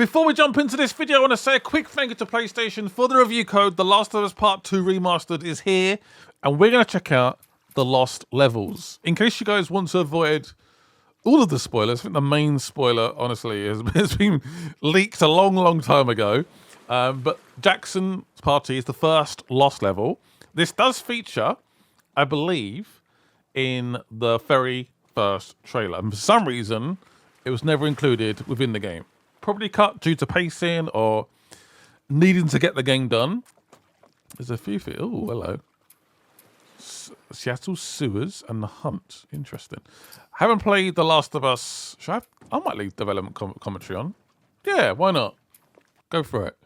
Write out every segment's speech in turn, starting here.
Before we jump into this video, I want to say a quick thank you to PlayStation for the review code. The Last of Us Part 2 Remastered is here, and we're going to check out the Lost Levels. In case you guys want to avoid all of the spoilers, I think the main spoiler, honestly, has been leaked a long time ago. But Jackson's Party is the first Lost level. This does feature, I believe, in the very first trailer. And for some reason, it was never included within the game. Probably cut due to pacing or needing to get the game done. There's a few things. Oh, hello. Seattle Sewers and The Hunt. Interesting. Haven't played The Last of Us. I might leave development commentary on. Yeah, why not? Go for it.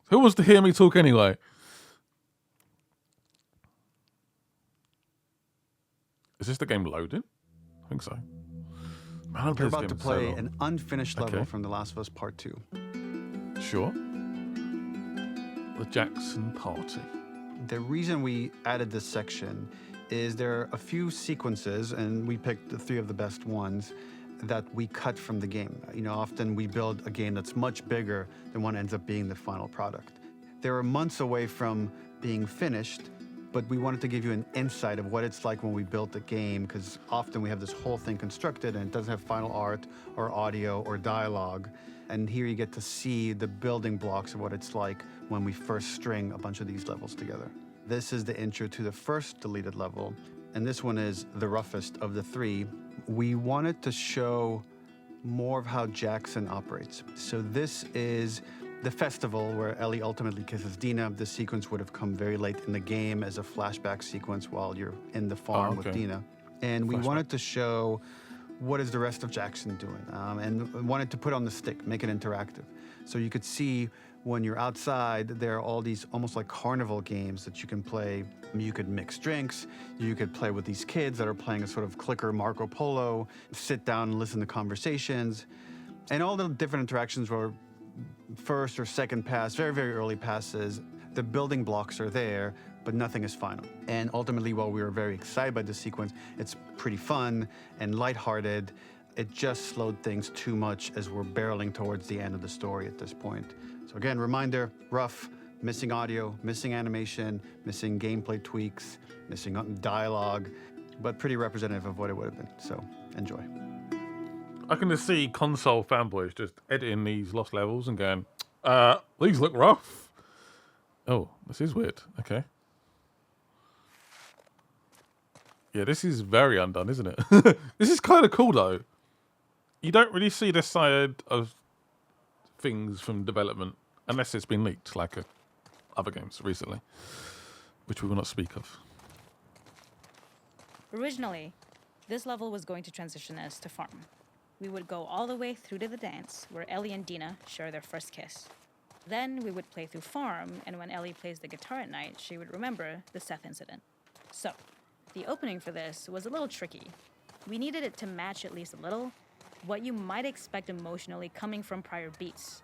Who wants to hear me talk anyway? Is this the game loading? I think so. Man, you're about to play an unfinished level from The Last of Us Part 2. Sure. The Jackson Party. The reason we added this section is there are a few sequences, and we picked the 3 of the best ones, that we cut from the game. You know, often we build a game that's much bigger than what ends up being the final product. They were months away from being finished, but we wanted to give you an insight of what it's like when we built a game, because often we have this whole thing constructed and it doesn't have final art or audio or dialogue. And here you get to see the building blocks of what it's like when we first string a bunch of these levels together. This is the intro to the first deleted level, and this one is the roughest of the 3. We wanted to show more of how Jackson operates. So this is the festival where Ellie ultimately kisses Dina. This sequence would have come very late in the game as a flashback sequence while you're in the farm with Dina. And we wanted to show what is the rest of Jackson doing, and wanted to put on the stick, make it interactive. So you could see when you're outside, there are all these almost like carnival games that you can play. You could mix drinks, you could play with these kids that are playing a sort of clicker Marco Polo, sit down and listen to conversations. And all the different interactions were first or second pass, very early passes. The building blocks are there, but nothing is final. And ultimately, while we were very excited by this sequence, it's pretty fun and lighthearted. It just slowed things too much as we're barreling towards the end of the story at this point. So again, reminder, rough, missing audio, missing animation, missing gameplay tweaks, missing dialogue, but pretty representative of what it would have been. So enjoy. I can just see console fanboys just editing these Lost levels and going, these look rough. Oh, this is weird. Okay. Yeah, this is very undone, isn't it? This is kind of cool, though. You don't really see this side of things from development unless it's been leaked, like other games recently, which we will not speak of. Originally, this level was going to transition us to farm. We would go all the way through to the dance, where Ellie and Dina share their first kiss. Then we would play through farm, and when Ellie plays the guitar at night, she would remember the Seth incident. So, the opening for this was a little tricky. We needed it to match at least a little what you might expect emotionally coming from prior beats,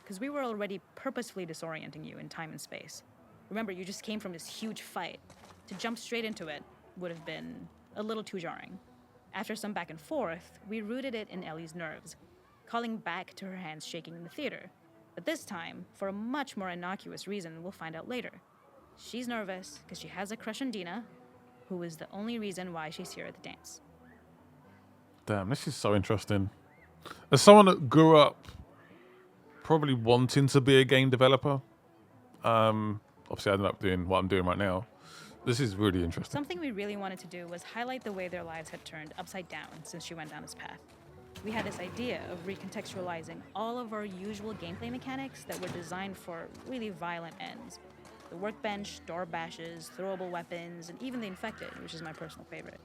because we were already purposefully disorienting you in time and space. Remember, you just came from this huge fight. To jump straight into it would have been a little too jarring. After some back and forth, we rooted it in Ellie's nerves, calling back to her hands shaking in the theater. But this time, for a much more innocuous reason we'll find out later. She's nervous because she has a crush on Dina, who is the only reason why she's here at the dance. Damn, this is so interesting. As someone that grew up probably wanting to be a game developer, obviously I ended up doing what I'm doing right now. This is really interesting. Something we really wanted to do was highlight the way their lives had turned upside down since she went down this path. We had this idea of recontextualizing all of our usual gameplay mechanics that were designed for really violent ends. The workbench, door bashes, throwable weapons, and even the infected, which is my personal favorite.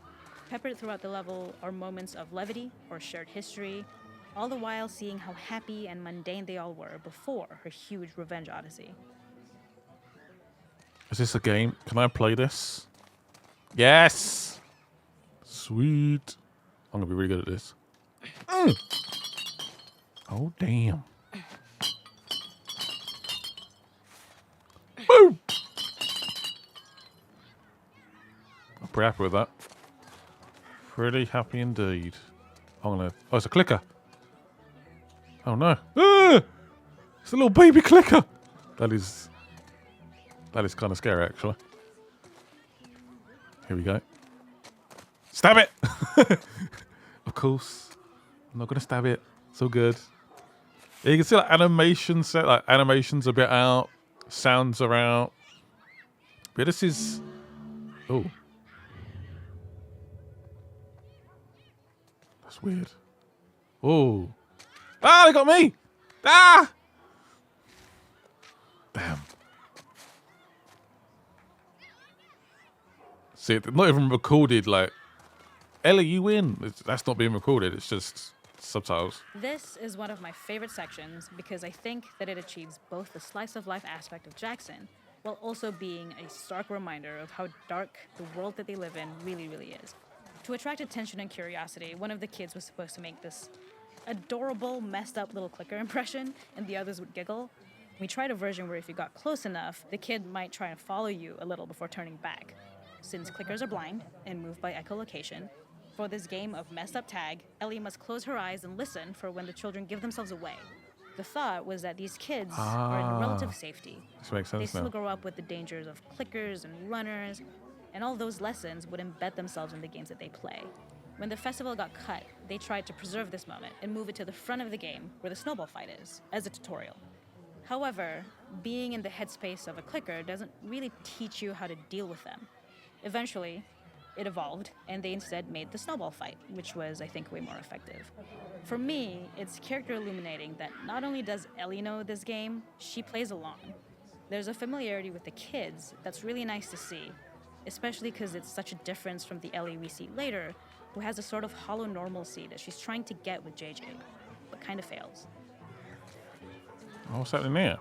Peppered throughout the level are moments of levity or shared history, all the while seeing how happy and mundane they all were before her huge revenge odyssey. Is this a game? Can I play this? Yes! Sweet. I'm going to be really good at this. Oh, damn. Boom! I'm pretty happy with that. Pretty happy indeed. I'm gonna... Oh, it's a clicker. Oh no. Ah! It's a little baby clicker. That is kind of scary, actually. Here we go. Stab it! Of course. I'm not going to stab it. It's all good. Yeah, you can see like animations a bit out. Sounds are out. But this is... Oh. That's weird. Oh. Ah, they got me! Ah! Damn. See, it's not even recorded, like, Ellie, you win. That's not being recorded. It's just subtitles. This is one of my favorite sections because I think that it achieves both the slice of life aspect of Jackson while also being a stark reminder of how dark the world that they live in really, really is. To attract attention and curiosity, one of the kids was supposed to make this adorable, messed up little clicker impression, and the others would giggle. We tried a version where if you got close enough, the kid might try and follow you a little before turning back. Since clickers are blind and move by echolocation, for this game of messed up tag, Ellie must close her eyes and listen for when the children give themselves away. The thought was that these kids are in relative safety. This makes sense They still now. grow up with the dangers of clickers and runners, and all those lessons would embed themselves in the games that they play. When the festival got cut, they tried to preserve this moment and move it to the front of the game where the snowball fight is, as a tutorial. However, being in the headspace of a clicker doesn't really teach you how to deal with them. Eventually, it evolved, and they instead made the snowball fight, which was, I think, way more effective. For me, it's character illuminating that not only does Ellie know this game, she plays along. There's a familiarity with the kids that's really nice to see, especially because it's such a difference from the Ellie we see later, who has a sort of hollow normalcy that she's trying to get with JJ, but kind of fails. Oh, what's happening there?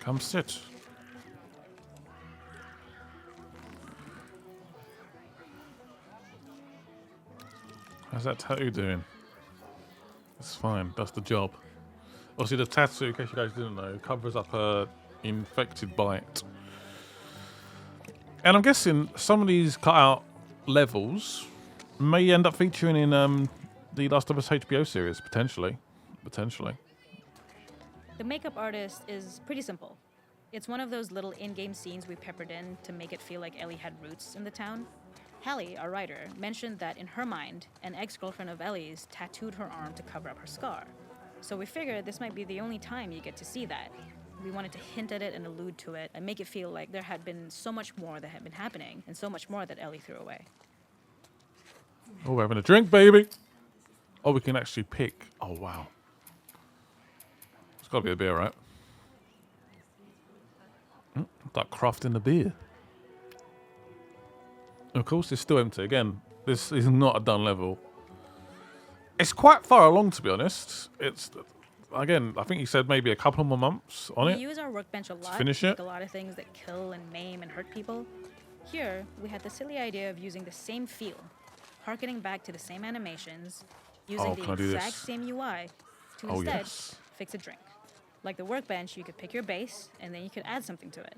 Come sit. How's that tattoo doing? It's fine. That's the job. Obviously, the tattoo, in case you guys didn't know, covers up her infected bite. And I'm guessing some of these cut-out levels may end up featuring in the Last of Us HBO series, potentially. Potentially. The makeup artist is pretty simple. It's one of those little in-game scenes we peppered in to make it feel like Ellie had roots in the town. Hallie, our writer, mentioned that in her mind, an ex-girlfriend of Ellie's tattooed her arm to cover up her scar. So we figured this might be the only time you get to see that. We wanted to hint at it and allude to it and make it feel like there had been so much more that had been happening and so much more that Ellie threw away. Oh, we're having a drink, baby. Oh, we can actually pick. Oh, wow. It's got to be a beer, right? Like crafting the beer. Of course, it's still empty. Again, this is not a done level. It's quite far along, to be honest. It's, again, I think you said maybe a couple more months on We it. use our workbench a lot finish to make it. a lot of things that kill and maim and hurt people. Here, we had the silly idea of using the same feel, harkening back to the same animations, using Oh, the can I do exact this? same UI to Oh, instead yes. fix a drink. Like the workbench, you could pick your base, and then you could add something to it.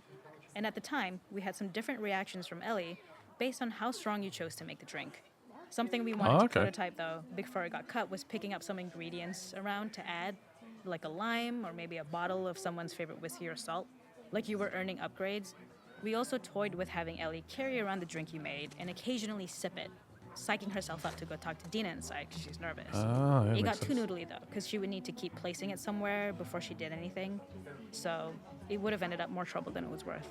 And at the time, we had some different reactions from Ellie based on how strong you chose to make the drink. Something we wanted to okay. prototype, though, before it got cut, was picking up some ingredients around to add, like a lime or maybe a bottle of someone's favorite whiskey or salt. Like you were earning upgrades. We also toyed with having Ellie carry around the drink you made and occasionally sip it, psyching herself up to go talk to Dina inside because she's nervous. Ah, yeah, It got makes too sense. noodly, though, because she would need to keep placing it somewhere before she did anything. So it would have ended up more trouble than it was worth.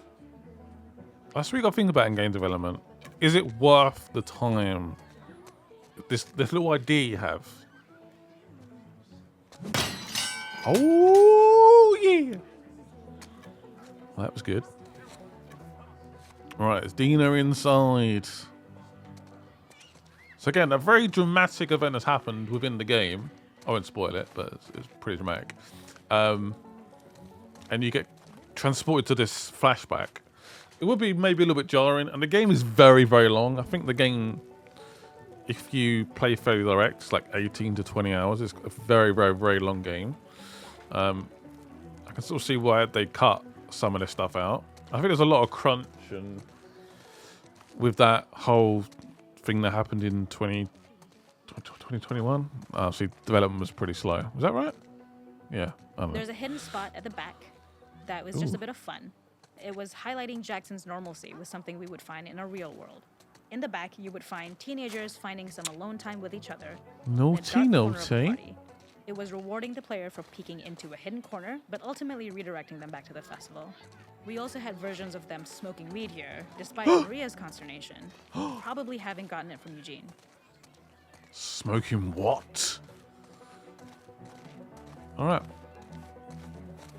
That's what you got to think about in game development. Is it worth the time? This little idea you have. Oh, yeah. Well, that was good. All right, it's Dina inside. So again, a very dramatic event has happened within the game. I won't spoil it, but it's pretty dramatic. And you get transported to this flashback. It would be maybe a little bit jarring, and the game is very, very long. I think the game, if you play fairly direct, it's like 18 to 20 hours. It's a very, very, very long game. I can sort of see why they cut some of this stuff out. I think there's a lot of crunch and with that whole thing that happened in 2021. Oh, see, development was pretty slow. Was that right? Yeah. I don't know. There's a hidden spot at the back that was just a bit of fun. It was highlighting Jackson's normalcy with something we would find in a real world. In the back, you would find teenagers finding some alone time with each other. in a dark Naughty, corner of the naughty. party. It was rewarding the player for peeking into a hidden corner, but ultimately redirecting them back to the festival. We also had versions of them smoking weed here, despite Maria's consternation, probably having gotten it from Eugene. Smoking what? All right.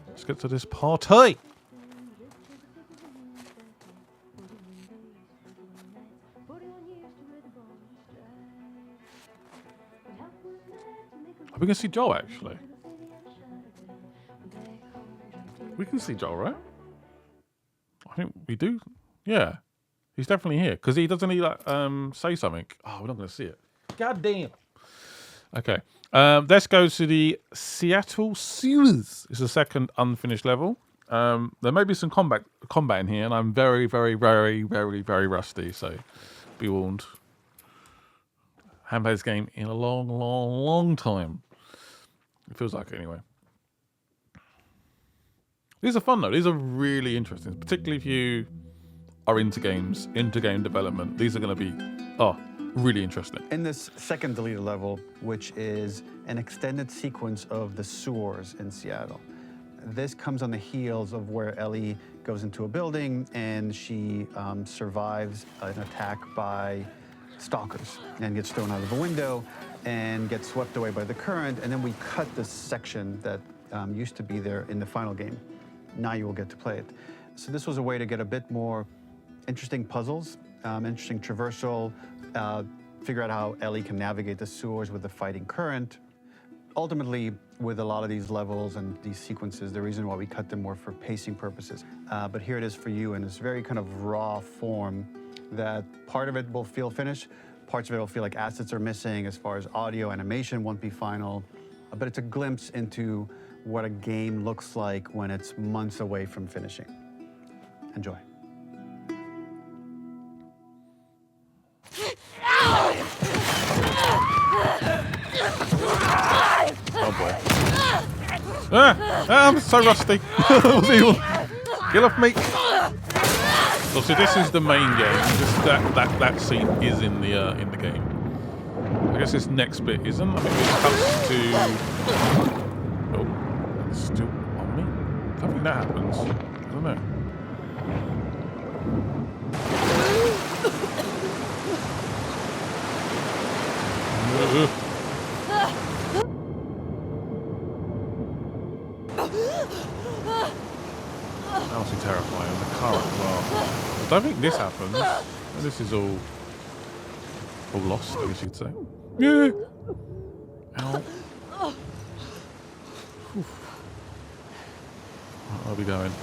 Let's get to this party. We can see Joel, actually. We can see Joel, right? I think we do. Yeah. He's definitely here. Because doesn't he like say something? Oh, we're not going to see it. God damn. Okay. Let's go to the Seattle Sewers. It's the second unfinished level. There may be some combat in here, and I'm very, very, very, very, very rusty, so be warned. Haven't played this game in a long, long, long time. It feels like it anyway. These are fun though. These are really interesting, particularly if you are into games, into game development. These are going to be, really interesting. In this second deleted level, which is an extended sequence of the sewers in Seattle, this comes on the heels of where Ellie goes into a building and she survives an attack by stalkers and gets thrown out of a window and gets swept away by the current. And then we cut this section that used to be there in the final game. Now you will get to play it. So this was a way to get a bit more interesting puzzles, interesting traversal, figure out how Ellie can navigate the sewers with the fighting current. Ultimately, with a lot of these levels and these sequences, the reason why we cut them were for pacing purposes. But here it is for you in this very kind of raw form that part of it will feel finished, parts of it will feel like assets are missing as far as audio, animation won't be final, but it's a glimpse into what a game looks like when it's months away from finishing. Enjoy. Oh boy. I'm so rusty. Get off me. So this is the main game. That scene is in the game. I guess this next bit isn't. I think it cuts to. Oh, it's still on me. I don't think that happens. I don't know. That must be terrifying. The car as well. I don't think this happens. This is all lost, I guess you could say. Yeah. Ow. Right, where are we going?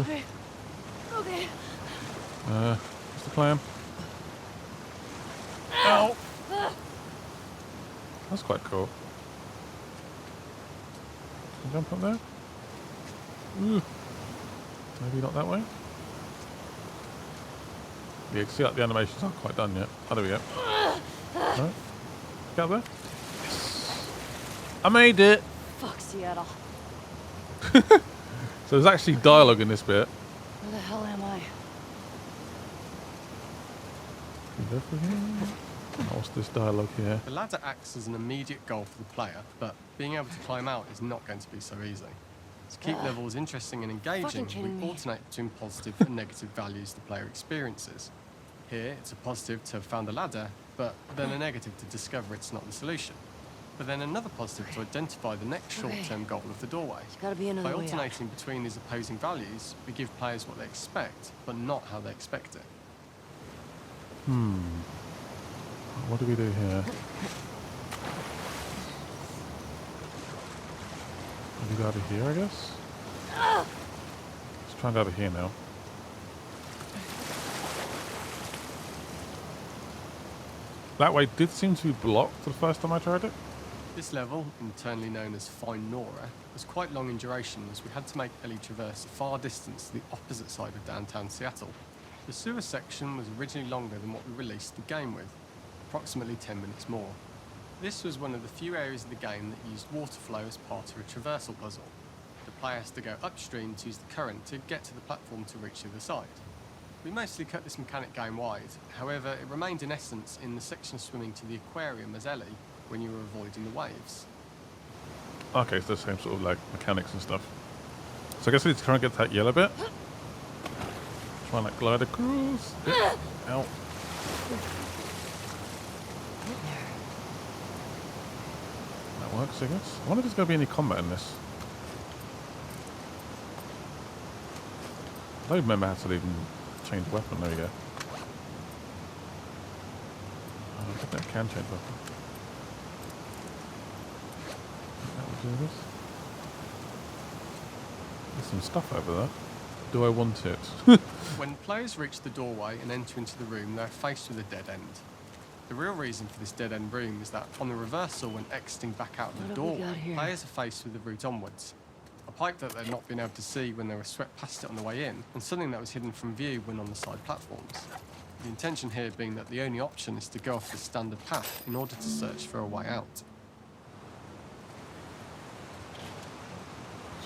Okay. Okay. What's the plan? Ow. That's quite cool. Can I jump up there? Ooh. Maybe not that way. Yeah, you can see like the animations aren't quite done yet. Oh, there we go. Right. Get up there. Yes. I made it. Fuck Seattle. So there's actually dialogue in this bit. Where the hell am I? What's this dialogue here? The ladder acts as an immediate goal for the player, but being able to climb out is not going to be so easy. To keep levels interesting and engaging, we kidding me. alternate between positive and negative values the player experiences. Here, it's a positive to have found a ladder, but then a negative to discover it's not the solution. But then another positive to identify the next short-term goal of the doorway. There's gotta be another By way out. alternating between these opposing values, we give players what they expect, but not how they expect it. What do we do here? We go over here, I guess? Let's try and go over here now. That way did seem to be blocked the first time I tried it. This level, internally known as Find Nora, was quite long in duration as we had to make Ellie traverse a far distance to the opposite side of downtown Seattle. The sewer section was originally longer than what we released the game with. approximately 10 minutes more. This was one of the few areas of the game that used water flow as part of a traversal puzzle. The player has to go upstream to use the current to get to the platform to reach the other side. We mostly cut this mechanic game-wide, however it remained in essence in the section of swimming to the aquarium as Ellie when you were avoiding the waves. Okay, it's the same sort of like mechanics and stuff. So I guess I need to try and get that yellow bit. Try and like glide across. Ow. That works, I guess. I wonder if there's going to be any combat in this. I don't remember how to even change weapon. There you go. Oh, I think I can change weapon. That will do this. There's some stuff over there. Do I want it? When players reach the doorway and enter into the room, they're faced with a dead end. The real reason for this dead end room is that on the reversal, when exiting back out of the doorway, players are faced with the route onwards. A pipe that they'd not been able to see when they were swept past it on the way in, and something that was hidden from view when on the side platforms. The intention here being that the only option is to go off the standard path in order to search for a way out.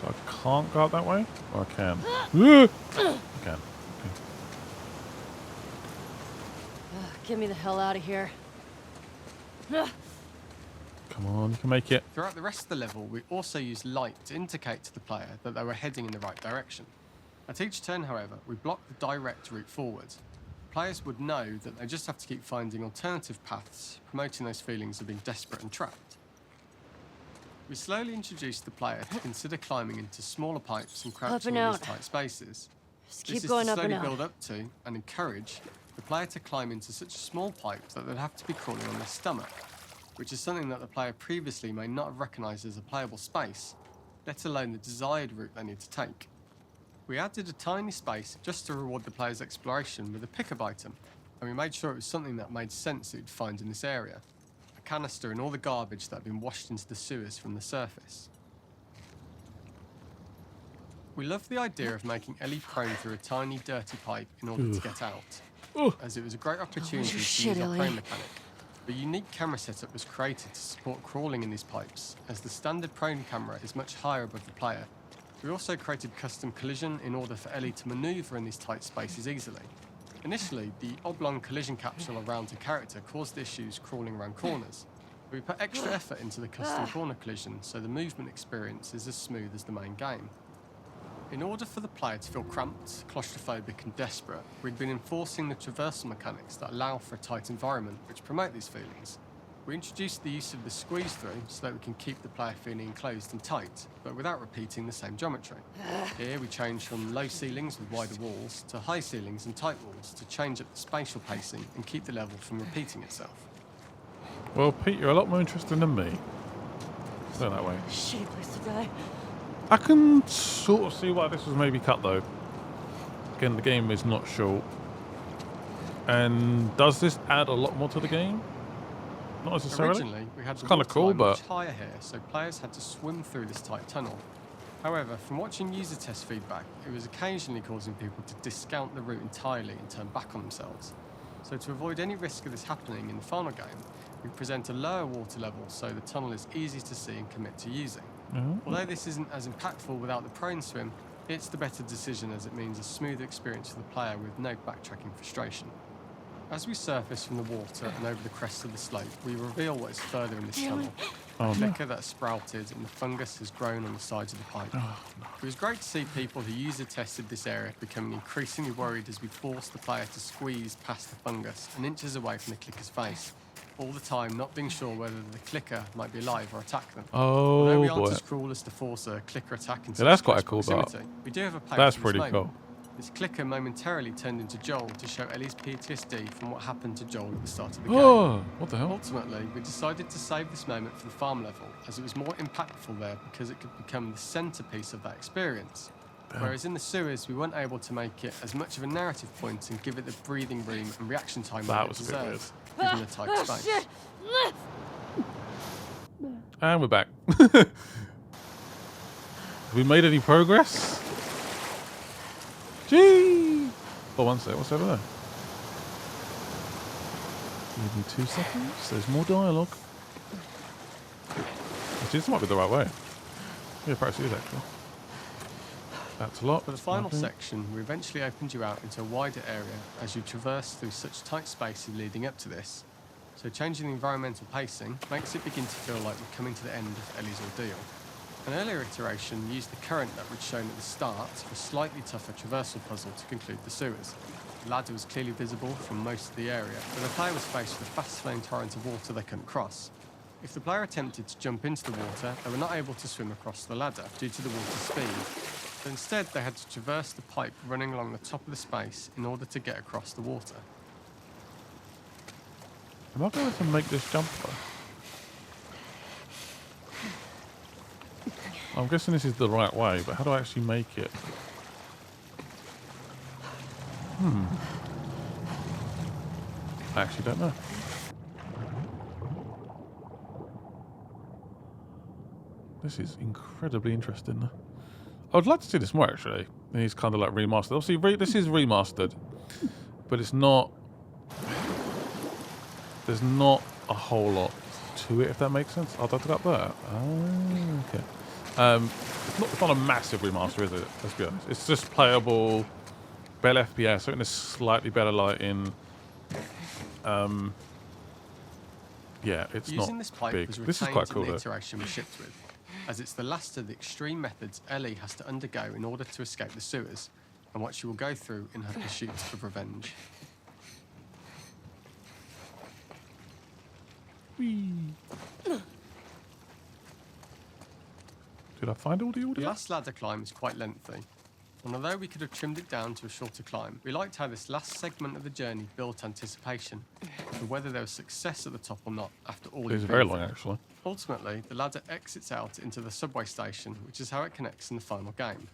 So I can't go out that way? Or I can? I can. Okay. Get me the hell out of here. Come on, you can make it. Throughout the rest of the level, we also used light to indicate to the player that they were heading in the right direction. At each turn, however, we blocked the direct route forward. Players would know that they just have to keep finding alternative paths, promoting those feelings of being desperate and trapped. We slowly introduced the player to consider climbing into smaller pipes and crouching in these tight spaces. Just This keep is going to up and slowly out. build up to and encourage the player to climb into such a small pipe that they'd have to be crawling on their stomach, which is something that the player previously may not have recognised as a playable space, let alone the desired route they need to take. We added a tiny space just to reward the player's exploration with a pick-up item, and we made sure it was something that made sense that you'd find in this area. A canister and all the garbage that had been washed into the sewers from the surface. We loved the idea of making Ellie prone through a tiny dirty pipe in order to get out, as it was a great opportunity to shit, use our Ellie. prone mechanic. A unique camera setup was created to support crawling in these pipes, as the standard prone camera is much higher above the player. We also created custom collision in order for Ellie to manoeuvre in these tight spaces easily. Initially, the oblong collision capsule around her character caused issues crawling around corners. We put extra effort into the custom corner collision, so the movement experience is as smooth as the main game. In order for the player to feel cramped, claustrophobic and desperate, we'd been enforcing the traversal mechanics that allow for a tight environment which promote these feelings. We introduced the use of the squeeze through so that we can keep the player feeling enclosed and tight, but without repeating the same geometry. Here we changed from low ceilings with wider walls to high ceilings and tight walls to change up the spatial pacing and keep the level from repeating itself. Well, Pete, you're a lot more interesting than me. Go that way. Shitty place to die. I can sort of see why this was maybe cut though. Again, the game is not short. And does this add a lot more to the game? Not necessarily. Originally, we had It's the kind of water cool, line but much higher here, so players had to swim through this tight tunnel. However, from watching user test feedback, it was occasionally causing people to discount the route entirely and turn back on themselves. So to avoid any risk of this happening in the final game, we present a lower water level so the tunnel is easy to see and commit to using. Although this isn't as impactful without the prone swim, it's the better decision as it means a smoother experience for the player with no backtracking frustration. As we surface from the water and over the crest of the slope, we reveal what is further in this tunnel. Oh, The no. liquor that sprouted and the fungus has grown on the sides of the pipe. It was great to see people who user tested this area becoming increasingly worried as we forced the player to squeeze past the fungus and inches away from the clicker's face, all the time not being sure whether the clicker might be alive or attack them. Although we Oh aren't boy. as cruel as to force a clicker attack in Yeah, that's quite a close cool part. proximity, we do have a payoff That's for this pretty moment. cool. This clicker momentarily turned into Joel to show Ellie's PTSD from what happened to Joel at the start of the game. Oh, what the hell? Ultimately, we decided to save this moment for the farm level, as it was more impactful there because it could become the centrepiece of that experience. Whereas in the sewers, we weren't able to make it as much of a narrative point and give it the breathing room and reaction time That it was a bit deserves, given the tight space. Shit. And we're back. Have we made any progress? Gee! Oh, one sec. What's over there? Give me 2 seconds. There's more dialogue. Actually, this might be the right way. Yeah, perhaps it is actually. That's a lot. For the final Nothing. section, we eventually opened you out into a wider area as you traverse through such tight spaces leading up to this. So changing the environmental pacing makes it begin to feel like we're coming to the end of Ellie's ordeal. An earlier iteration used the current that we'd shown at the start for a slightly tougher traversal puzzle to conclude the sewers. The ladder was clearly visible from most of the area, but the player was faced with a fast-flowing torrent of water they couldn't cross. If the player attempted to jump into the water, they were not able to swim across the ladder due to the water's speed. But instead, they had to traverse the pipe running along the top of the space in order to get across the water. Am I going to make this jump though? I'm guessing this is the right way, but how do I actually make it? I actually don't know. This is incredibly interesting. I would like to see this more actually. It's kind of like remastered. Obviously, this is remastered, but it's not. There's not a whole lot to it, if that makes sense. I'll have to go up there. Oh, okay. It's not a massive remaster, is it? Let's be honest. It's just playable, better FPS, something that's slightly better lighting. Yeah, it's Using not this pipe big. was This is retained quite in cool the though. iteration we shipped with, as it's the last of the extreme methods Ellie has to undergo in order to escape the sewers, and what she will go through in her pursuit of revenge. Did I find all the The audio? last ladder climb is quite lengthy, and although we could have trimmed it down to a shorter climb, we liked how this last segment of the journey built anticipation for whether there was success at the top or not after all It's you've very been long through. actually. Ultimately, the ladder exits out into the subway station, which is how it connects in the final game.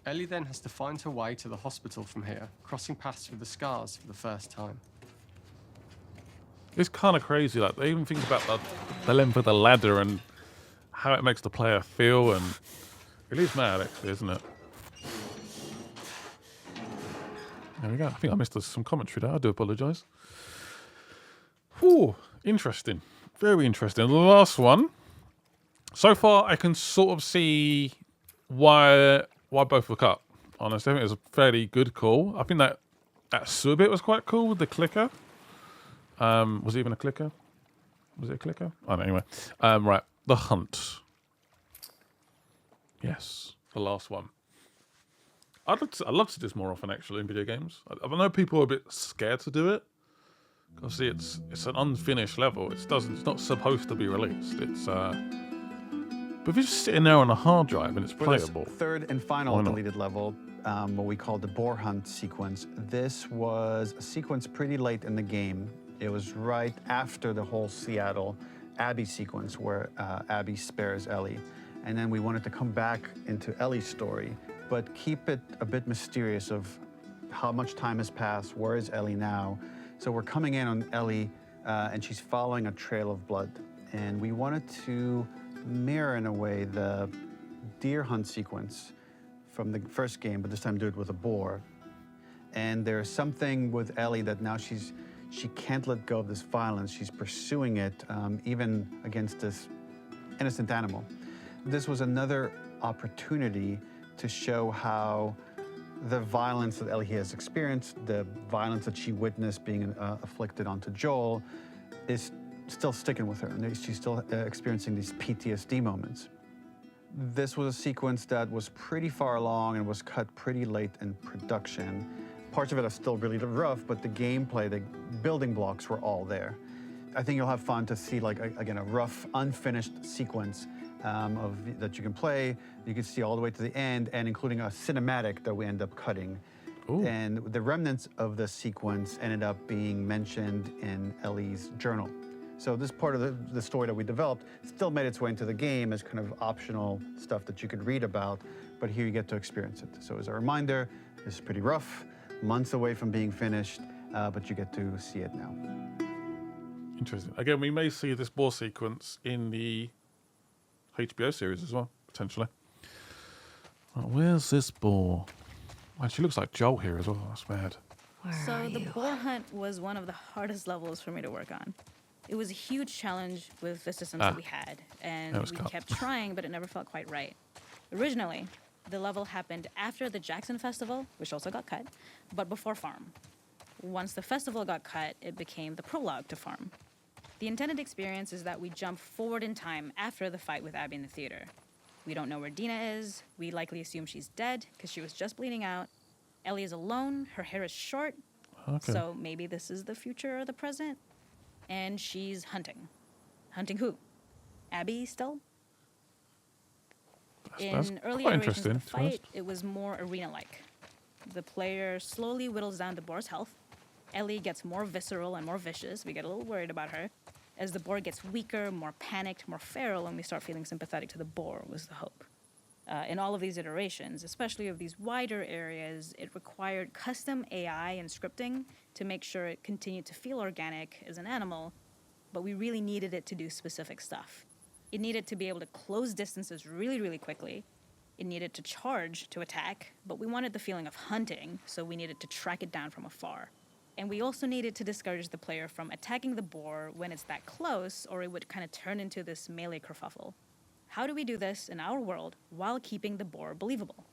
Ellie then has to find her way to the hospital from here, crossing paths with the scars for the first time. It's kind of crazy. Like they even think about the length of the ladder and how it makes the player feel, and it is mad, actually, isn't it? There we go. I think I missed some commentary there. I do apologise. Whew, interesting. Very interesting. The last one. So far, I can sort of see why both were cut. Honestly, I think it was a fairly good call. I think that sewer bit was quite cool with the clicker. Was it even a clicker? Was it a clicker? Oh, no, anyway. Right. The Hunt. Yes. The last one. I'd love to do this more often, actually, in video games. I know people are a bit scared to do it. Obviously, it's an unfinished level. It's not supposed to be released. But if it's just sitting there on a hard drive and it's For this playable. third and final Why not? deleted level, what we call the boar hunt sequence, this was a sequence pretty late in the game. It was right after the whole Seattle Abby sequence where Abby spares Ellie. And then we wanted to come back into Ellie's story, but keep it a bit mysterious of how much time has passed, where is Ellie now? So we're coming in on Ellie and she's following a trail of blood. And we wanted to mirror in a way the deer hunt sequence from the first game, but this time do it with a boar. And there's something with Ellie that now she can't let go of this violence. She's pursuing it even against this innocent animal. This was another opportunity to show how the violence that Ellie has experienced, the violence that she witnessed being afflicted onto Joel, is still sticking with her, and she's still experiencing these PTSD moments. This was a sequence that was pretty far along and was cut pretty late in production. Parts of it are still really rough, but the gameplay, the building blocks were all there. I think you'll have fun to see, like, again, a rough, unfinished sequence that you can play. You can see all the way to the end, and including a cinematic that we end up cutting. Ooh. And the remnants of the sequence ended up being mentioned in Ellie's journal. So this part of the story that we developed still made its way into the game as kind of optional stuff that you could read about, but here you get to experience it. So as a reminder, this is pretty rough, months away from being finished, but you get to see it now. Interesting. Again, we may see this boar sequence in the HBO series as well, potentially. Right, where's this boar? Well, she looks like Joel here as well. That's bad. So the boar hunt was one of the hardest levels for me to work on. It was a huge challenge with the systems that we had, and was we cut. kept trying, but it never felt quite right. Originally, the level happened after the Jackson Festival, which also got cut, but before Farm. Once the festival got cut, it became the prologue to Farm. The intended experience is that we jump forward in time after the fight with Abby in the theater. We don't know where Dina is. We likely assume she's dead because she was just bleeding out. Ellie is alone. Her hair is short. Okay. So maybe this is the future or the present. And she's hunting. Hunting who? Abby still? That's In early quite iterations of interesting, the to be honest. fight, it was more arena-like. The player slowly whittles down the boar's health. Ellie gets more visceral and more vicious. We get a little worried about her. As the boar gets weaker, more panicked, more feral, and we start feeling sympathetic to the boar was the hope. In all of these iterations, especially of these wider areas, it required custom AI and scripting to make sure it continued to feel organic as an animal, but we really needed it to do specific stuff. It needed to be able to close distances really, really quickly. It needed to charge to attack, but we wanted the feeling of hunting, so we needed to track it down from afar. And we also needed to discourage the player from attacking the boar when it's that close, or it would kind of turn into this melee kerfuffle. How do we do this in our world while keeping the boar believable?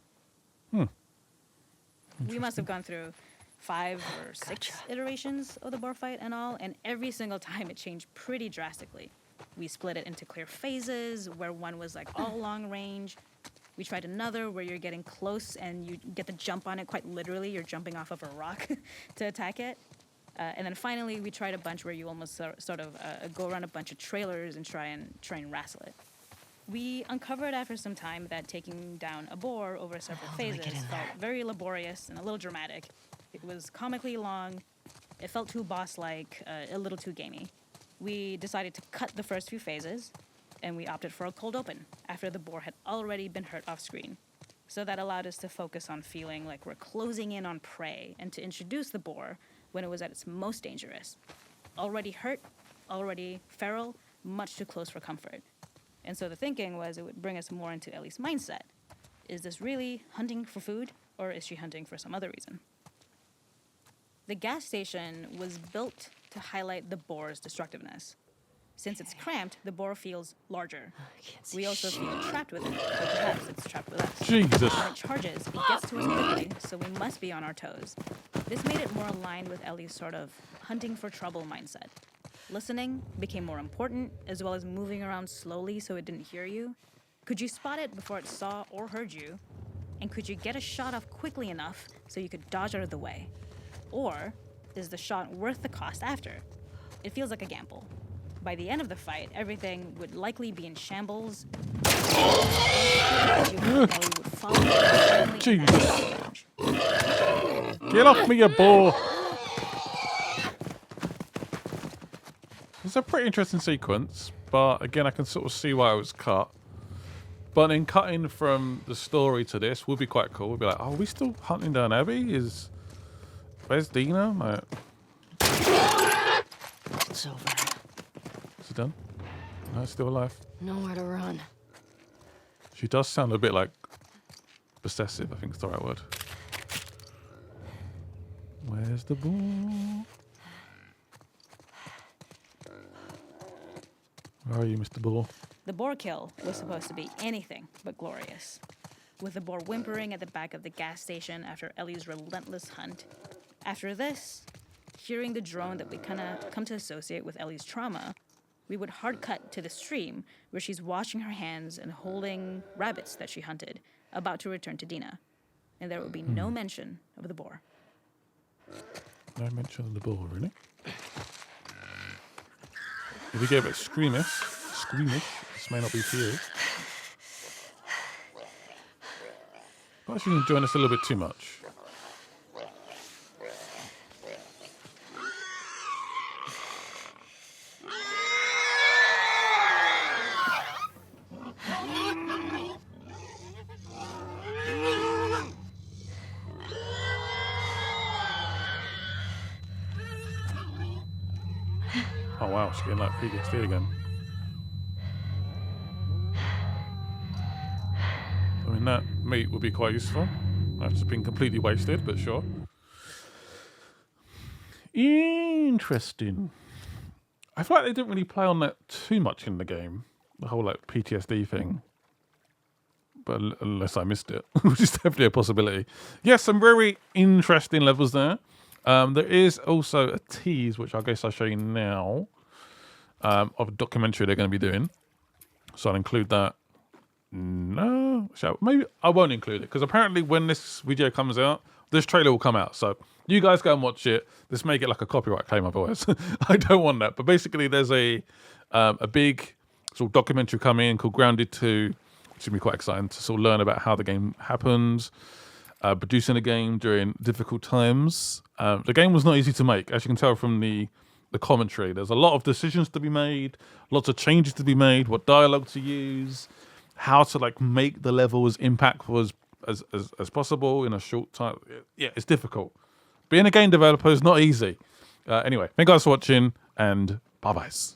We must have gone through 5 or 6 iterations of the boar fight and all, and every single time it changed pretty drastically. We split it into clear phases, where one was like all long range. We tried another where you're getting close and you get the jump on it quite literally. You're jumping off of a rock to attack it. And then finally, we tried a bunch where you almost sort of go around a bunch of trailers and try and wrestle it. We uncovered after some time that taking down a boar over several phases felt very laborious and a little dramatic. It was comically long. It felt too boss-like, a little too gamey. We decided to cut the first few phases, and we opted for a cold open after the boar had already been hurt off screen. So that allowed us to focus on feeling like we're closing in on prey and to introduce the boar when it was at its most dangerous. Already hurt, already feral, much too close for comfort. And so the thinking was it would bring us more into Ellie's mindset. Is this really hunting for food, or is she hunting for some other reason? The gas station was built to highlight the boar's destructiveness. Since it's cramped, the boar feels larger. We also feel trapped with it, or perhaps it's trapped with us. Jesus. When it charges, it gets to us quickly, so we must be on our toes. This made it more aligned with Ellie's sort of hunting for trouble mindset. Listening became more important, as well as moving around slowly so it didn't hear you. Could you spot it before it saw or heard you? And could you get a shot off quickly enough so you could dodge out of the way? Or is the shot worth the cost after? It feels like a gamble. By the end of the fight, everything would likely be in shambles. Jesus. Get off me, you boar! It's a pretty interesting sequence, but again, I can sort of see why it was cut. But in cutting from the story to this would be quite cool. We'd be like, oh, are we still hunting down Abby? Where's Dina? Like, It's over. is it done? No, it's still alive. Nowhere to run. She does sound a bit like possessive, I think is the right word. Where's the ball? Where are you, Mr. Ball? The boar kill was supposed to be anything but glorious. With the boar whimpering at the back of the gas station after Ellie's relentless hunt. After this, hearing the drone that we kind of come to associate with Ellie's trauma, we would hard cut to the stream where she's washing her hands and holding rabbits that she hunted, about to return to Dina. And there would be no mention of the boar. No mention of the ball, really? If we gave it squeamish, this may not be for you. I'm actually enjoying this a little bit too much. Oh wow, she's getting like PTSD again. I mean, that meat would be quite useful. That's been completely wasted, but sure. Interesting. I feel like they didn't really play on that too much in the game, the whole like PTSD thing. But unless I missed it, which is definitely a possibility. Yes, some very interesting levels there. There is also a tease, which I guess I'll show you now, of a documentary they're going to be doing. So I'll include that. No, maybe I won't include it because apparently when this video comes out, this trailer will come out. So you guys go and watch it. Let's make it like a copyright claim otherwise. I don't want that. But basically there's a big sort of documentary coming called Grounded 2. It's going to be quite exciting to sort of learn about how the game happens, producing a game during difficult times. The game was not easy to make, as you can tell from the commentary. There's a lot of decisions to be made, lots of changes to be made, what dialogue to use, how to like make the level as impactful as possible in a short time. Yeah, it's difficult. Being a game developer is not easy. Anyway, thank you guys for watching, and bye-byes.